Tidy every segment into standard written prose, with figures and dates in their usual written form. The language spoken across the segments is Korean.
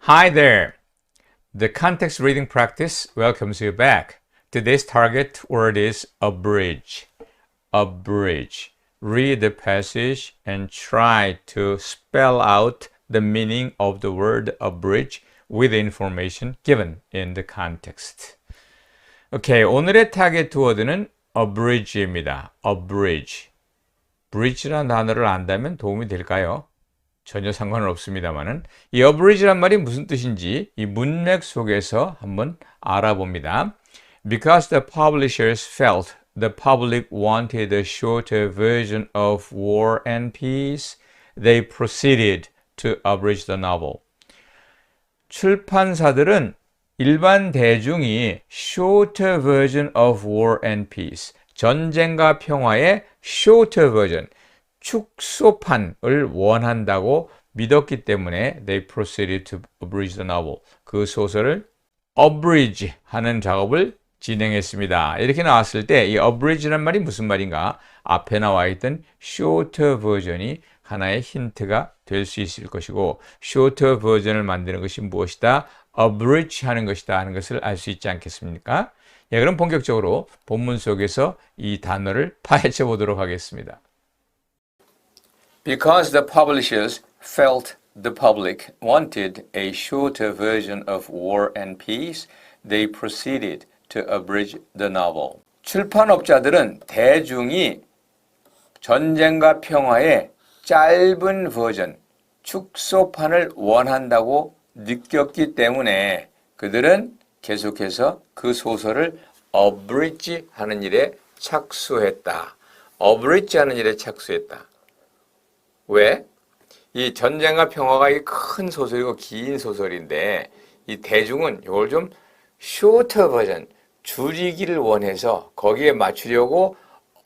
Hi there! The context reading practice welcomes you back. Today's target word is abridge. Abridge. Read the passage and try to spell out the meaning of the word abridge with the information given in the context. 오케이, 오늘의 타겟 워드는 abridge입니다. abridge. bridge라는 단어를 안다면 도움이 될까요? 전혀 상관은 없습니다만은 이 abridge란 말이 무슨 뜻인지 이 문맥 속에서 한번 알아봅니다. Because the publishers felt the public wanted a shorter version of War and Peace, they proceeded to abridge the novel. 출판사들은 일반 대중이 shorter version of War and Peace, 전쟁과 평화의 shorter version, 축소판을 원한다고 믿었기 때문에 they proceeded to abridge the novel. 그 소설을 abridge 하는 작업을 진행했습니다. 이렇게 나왔을 때 이 abridge란 말이 무슨 말인가? 앞에 나와 있던 shorter version이 하나의 힌트가 될 수 있을 것이고 shorter version을 만드는 것이 무엇이다? abridge 하는 것이다 하는 것을 알 수 있지 않겠습니까? 예, 그럼 본격적으로 본문 속에서 이 단어를 파헤쳐 보도록 하겠습니다. Because the publishers felt the public wanted a shorter version of War and Peace, they proceeded to abridge the novel. 출판업자들은 대중이 전쟁과 평화의 짧은 버전, 축소판을 원한다고 느꼈기 때문에 그들은 계속해서 그 소설을 abridge 하는 일에 착수했다. abridge 하는 일에 착수했다. 왜? 이 전쟁과 평화가 큰 소설이고 긴 소설인데 이 대중은 이걸 좀 shorter 버전, 줄이기를 원해서 거기에 맞추려고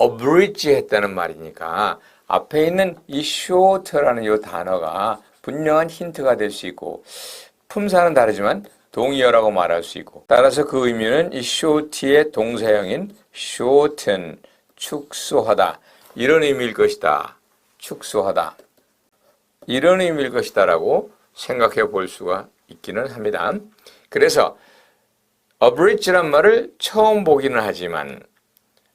abridge 했다는 말이니까 앞에 있는 이 short라는 이 단어가 분명한 힌트가 될 수 있고 품사는 다르지만 동의어라고 말할 수 있고 따라서 그 의미는 이 short의 동사형인 shorten, 축소하다 이런 의미일 것이다. 축소하다. 이런 의미일 것이다라고 생각해 볼 수가 있기는 합니다. 그래서 abridge란 말을 처음 보기는 하지만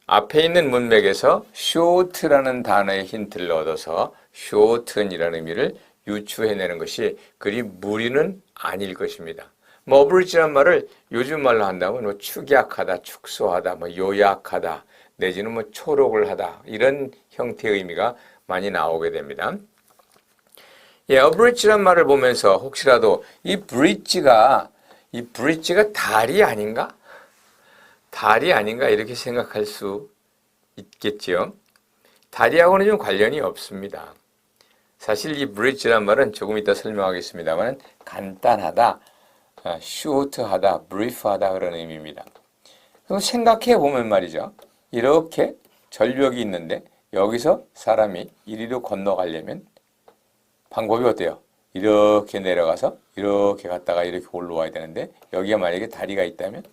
앞에 있는 문맥에서 short라는 단어의 힌트를 얻어서 shorten이라는 의미를 유추해내는 것이 그리 무리는 아닐 것입니다. abridge란 말을 요즘 말로 한다면 축약하다, 축소하다, 요약하다, 내지는 초록을 하다 이런 형태의 의미가 많이 나오게 됩니다. 예, abridge란 말을 보면서 혹시라도 이 bridge가 달이 아닌가? 달이 아닌가 이렇게 생각할 수 있겠지요. 달이하고는 좀 관련이 없습니다. 사실 이 bridge란 말은 조금 이따 설명하겠습니다만 간단하다, short하다, brief하다 그런 의미입니다. 그럼 생각해 보면 말이죠. 이렇게 절벽이 있는데 여기서 사람이 이리로 건너가려면 방법이 어때요? 이렇게 내려가서 이렇게 갔다가 이렇게 올라와야 되는데 여기에 만약에 다리가 있다면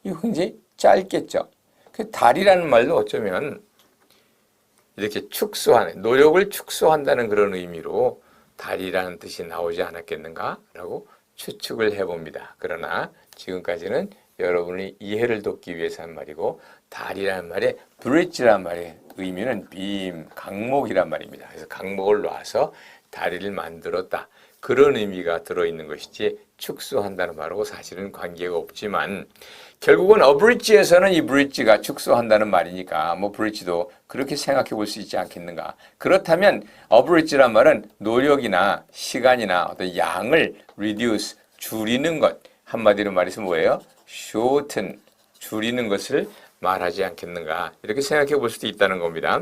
이거 굉장히 짧겠죠. 그 다리라는 말도 어쩌면 이렇게 축소하는, 노력을 축소한다는 그런 의미로 다리라는 뜻이 나오지 않았겠는가라고 추측을 해봅니다. 그러나 지금까지는 여러분이 이해를 돕기 위해서 한 말이고 다리라는 말의 bridge라는 말의 의미는 빔, 강목이란 말입니다. 그래서 강목을 놔서 다리를 만들었다. 그런 의미가 들어있는 것이지 축소한다는 말하고 사실은 관계가 없지만 결국은 abridge에서는 이 bridge가 축소한다는 말이니까 bridge도 그렇게 생각해 볼 수 있지 않겠는가. 그렇다면 abridge란 말은 노력이나 시간이나 어떤 양을 reduce, 줄이는 것. 한마디로 말해서 뭐예요? shorten, 줄이는 것을 말하지 않겠는가. 이렇게 생각해 볼 수도 있다는 겁니다.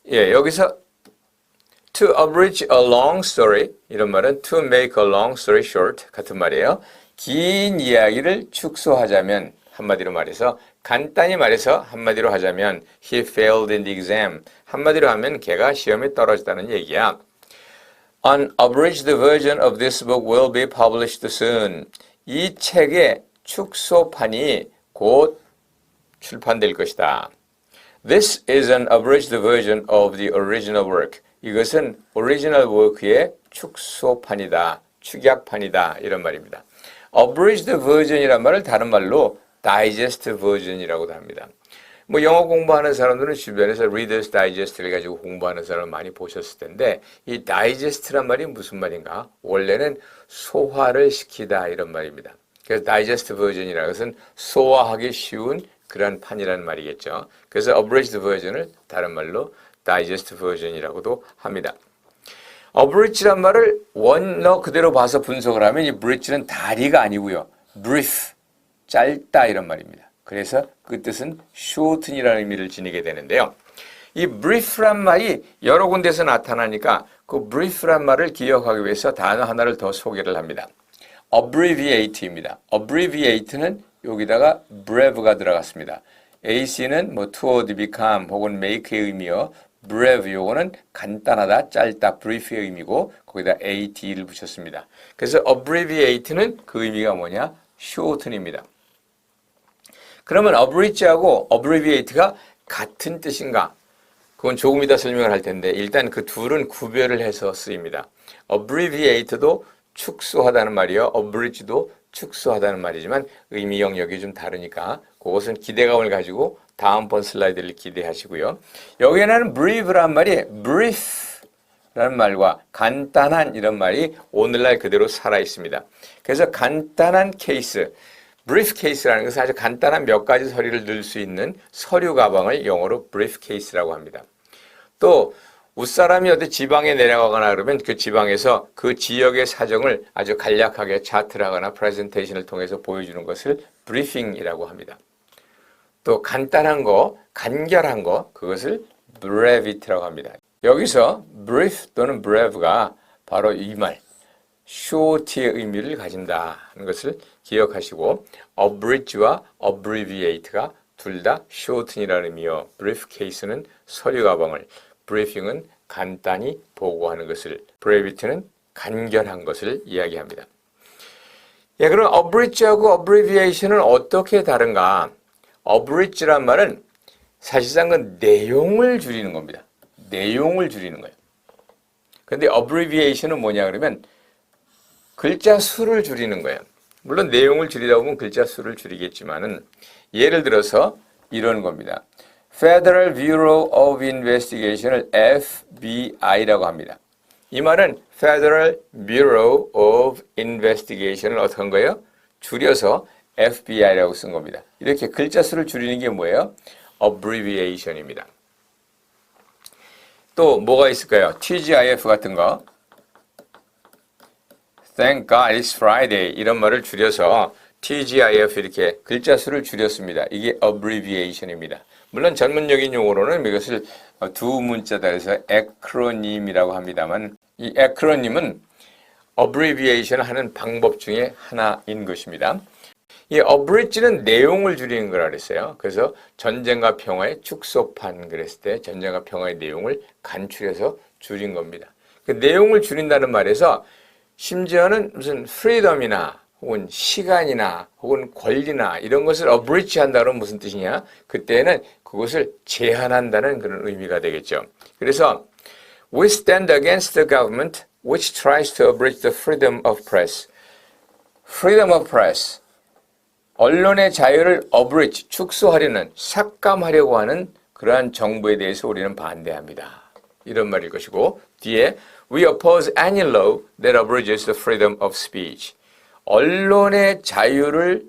예, 여기서 to abridge a long story 이런 말은 to make a long story short 같은 말이에요. 긴 이야기를 축소하자면 한마디로 말해서 간단히 말해서 한마디로 하자면 he failed in the exam 한마디로 하면 걔가 시험에 떨어졌다는 얘기야. An abridged version of this book will be published soon. 이 책의 축소판이 곧 출판될 것이다. This is an abridged version of the original work. 이것은 오리지널 워크의 축소판이다, 축약판이다 이런 말입니다. abridged version이란 말을 다른 말로 digest version이라고도 합니다. 뭐 영어 공부하는 사람들은 주변에서 Reader's Digest를 가지고 공부하는 사람을 많이 보셨을 텐데 이 digest란 말이 무슨 말인가? 원래는 소화를 시키다 이런 말입니다. 그래서 digest version이라는 것은 소화하기 쉬운 그런 판이라는 말이겠죠. 그래서 abridged version을 다른 말로 digest version이라고도 합니다. abridge란 말을 원어 그대로 봐서 분석을 하면 이 bridge는 다리가 아니고요. brief, 짧다 이런 말입니다. 그래서 그 뜻은 shorten이라는 의미를 지니게 되는데요. 이 brief란 말이 여러 군데서 나타나니까 그 brief란 말을 기억하기 위해서 단어 하나를 더 소개를 합니다. abbreviate입니다. abbreviate는 여기다가 breve가 들어갔습니다. ac는 뭐 toward, become 혹은 make의 의미요. breve 요거는 간단하다, 짧다, brief의 의미고 거기다 at를 붙였습니다. 그래서 abbreviate는 그 의미가 뭐냐? shorten입니다. 그러면 abridge하고 abbreviate가 같은 뜻인가? 그건 조금 이따 설명을 할 텐데 일단 그 둘은 구별을 해서 쓰입니다. abbreviate도 축소하다는 말이요. abridge도 축소하다는 말이지만 의미 영역이 좀 다르니까 그것은 기대감을 가지고 다음번 슬라이드를 기대하시고요. 여기에는 brief란 말이 brief라는 말과 간단한 이런 말이 오늘날 그대로 살아 있습니다. 그래서 간단한 케이스, briefcase라는 것은 아주 간단한 몇 가지 서류를 넣을 수 있는 서류 가방을 영어로 briefcase라고 합니다. 또 웃사람이 어디 지방에 내려가거나 그러면 그 지방에서 그 지역의 사정을 아주 간략하게 차트를 하거나 프레젠테이션을 통해서 보여주는 것을 브리핑이라고 합니다. 또 간단한 거, 간결한 거, 그것을 brevity라고 합니다. 여기서 brief 또는 breve가 바로 이 말, short의 의미를 가진다는 것을 기억하시고 abridge와 abbreviate가 둘 다 shorten이라는 의미요. briefcase는 서류 가방을, briefing은 간단히 보고하는 것을, brevity는 간결한 것을 이야기합니다. 예, 그럼 abridge하고 abbreviation은 어떻게 다른가? abridge란 말은 사실상 그 내용을 줄이는 겁니다. 내용을 줄이는 거예요. 그런데 abbreviation은 뭐냐 그러면 글자 수를 줄이는 거예요. 물론 내용을 줄이다 보면 글자 수를 줄이겠지만은 예를 들어서 이런 겁니다. Federal Bureau of Investigation을 FBI라고 합니다. 이 말은 Federal Bureau of Investigation을 어떻게 한 거예요? 줄여서 FBI라고 쓴 겁니다. 이렇게 글자 수를 줄이는 게 뭐예요? abbreviation입니다. 또 뭐가 있을까요? TGIF 같은 거. Thank God it's Friday 이런 말을 줄여서 TGIF 이렇게 글자 수를 줄였습니다. 이게 abbreviation입니다. 물론 전문적인 용어로는 이것을 두 문자다 해서 acronym이라고 합니다만 이 acronym은 abbreviation 하는 방법 중에 하나인 것입니다. 이 abridge는 내용을 줄이는 거라 그랬어요. 그래서 전쟁과 평화의 축소판 그랬을 때 전쟁과 평화의 내용을 간추려서 줄인 겁니다. 그 내용을 줄인다는 말에서 심지어는 무슨 freedom이나 혹은 시간이나 혹은 권리나 이런 것을 abridge 한다는 무슨 뜻이냐? 그때는 그것을 제한한다는 그런 의미가 되겠죠. 그래서 we stand against the government which tries to abridge the freedom of press. freedom of press. 언론의 자유를 abridge, 축소하려는, 삭감하려고 하는 그러한 정부에 대해서 우리는 반대합니다. 이런 말일 것이고 뒤에 we oppose any law that abridges the freedom of speech. 언론의 자유를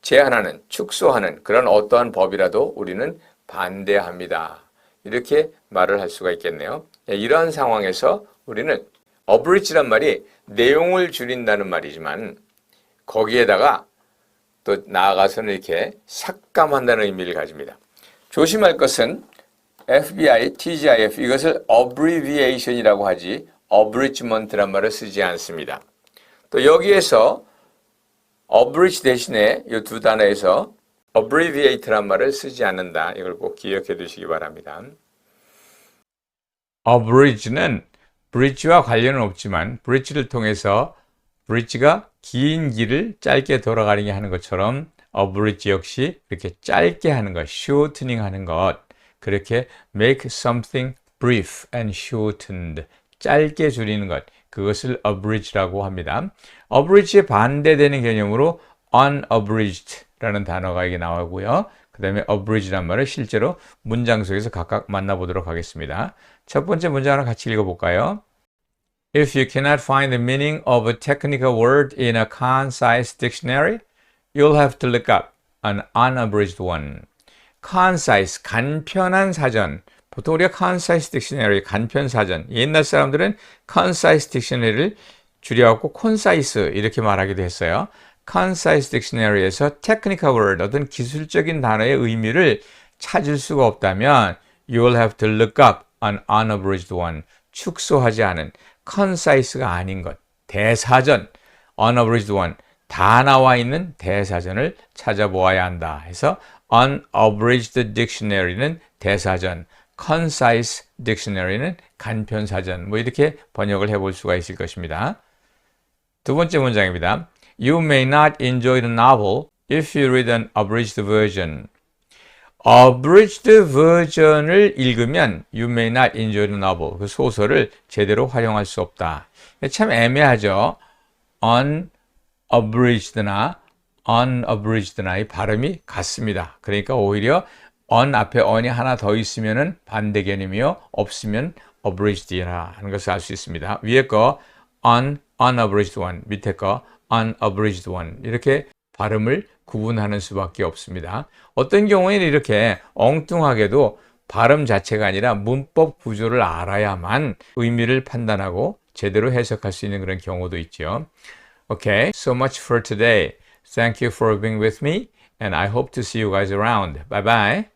제한하는, 축소하는 그런 어떠한 법이라도 우리는 반대합니다. 이렇게 말을 할 수가 있겠네요. 이러한 상황에서 우리는 abridge란 말이 내용을 줄인다는 말이지만 거기에다가 또 나아가서는 이렇게 삭감한다는 의미를 가집니다. 조심할 것은 FBI, TGIF 이것을 abbreviation이라고 하지 abridgement란 말을 쓰지 않습니다. 또 여기에서 abridge 대신에 이 두 단어에서 abbreviate란 말을 쓰지 않는다. 이걸 꼭 기억해 두시기 바랍니다. abridge는 bridge와 관련은 없지만 bridge를 통해서 bridge가 긴 길을 짧게 돌아가게 하는 것처럼 abridge 역시 이렇게 짧게 하는 것, shortening 하는 것, 그렇게 make something brief and shortened, 짧게 줄이는 것, 그것을 abridge라고 합니다. abridge에 반대되는 개념으로 unabridged라는 단어가 이게 나오고요. 그 다음에 abridge란 말을 실제로 문장 속에서 각각 만나보도록 하겠습니다. 첫 번째 문장을 같이 읽어볼까요? If you cannot find the meaning of a technical word in a concise dictionary, you'll have to look up an unabridged one. concise, 간편한 사전. 보통 우리가 concise dictionary, 간편 사전. 옛날 사람들은 concise dictionary를 줄여갖고 concise 이렇게 말하기도 했어요. concise dictionary에서 technical word, 어떤 기술적인 단어의 의미를 찾을 수가 없다면 you'll have to look up an unabridged one. 축소하지 않은 concise가 아닌 것, 대사전, unabridged one, 다 나와 있는 대사전을 찾아보아야 한다 해서 unabridged dictionary는 대사전, concise dictionary는 간편사전, 뭐 이렇게 번역을 해볼 수가 있을 것입니다. 두 번째 문장입니다. You may not enjoy the novel if you read an abridged version. abridged version을 읽으면 you may not enjoy the novel. 그 소설을 제대로 활용할 수 없다. 참 애매하죠. unabridged나 unabridged나의 발음이 같습니다. 그러니까 오히려 on 앞에 on이 하나 더 있으면은 반대 개념이요. 없으면 abridged라 하는 것을 알 수 있습니다. 위에 거 unabridged one, 밑에 거 unabridged one 이렇게 발음을 구분하는 수밖에 없습니다. 어떤 경우에는 이렇게 엉뚱하게도 발음 자체가 아니라 문법 구조를 알아야만 의미를 판단하고 제대로 해석할 수 있는 그런 경우도 있죠. Okay, so much for today. Thank you for being with me and I hope to see you guys around. Bye bye.